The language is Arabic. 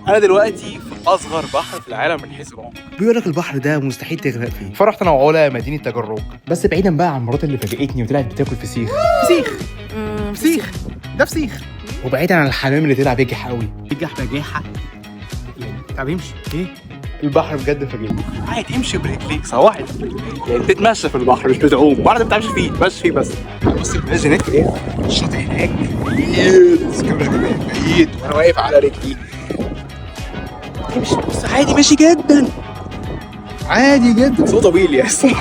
انا دلوقتي في اصغر بحر في العالم من حيث العمق. بيقول لك البحر ده مستحيل تغرق فيه. فرحت انا وعلا مدينه تجرب. بس بعيدا بقى عن المرات اللي فاجئتني وطلعت بتاكل فسيخ. فسيخ، ده فسيخ. وبعيدا عن الحمام اللي طلع بيجح قوي. بيجح بجاحه يعني. طب امشي ايه؟ البحر بجد فاجئني. عادي امشي برجليك صواعد، يعني تتمشى في البحر مش بتعوم. البحر ده بتمشي فيه، ماشي فيه بس. بص البلاج هناك ايه؟ الشاطئ هناك بعيد وانا واقف على رجلي. ماشي بص عادي، ماشي جدا عادي جدا. صوت طويل يا اسطى.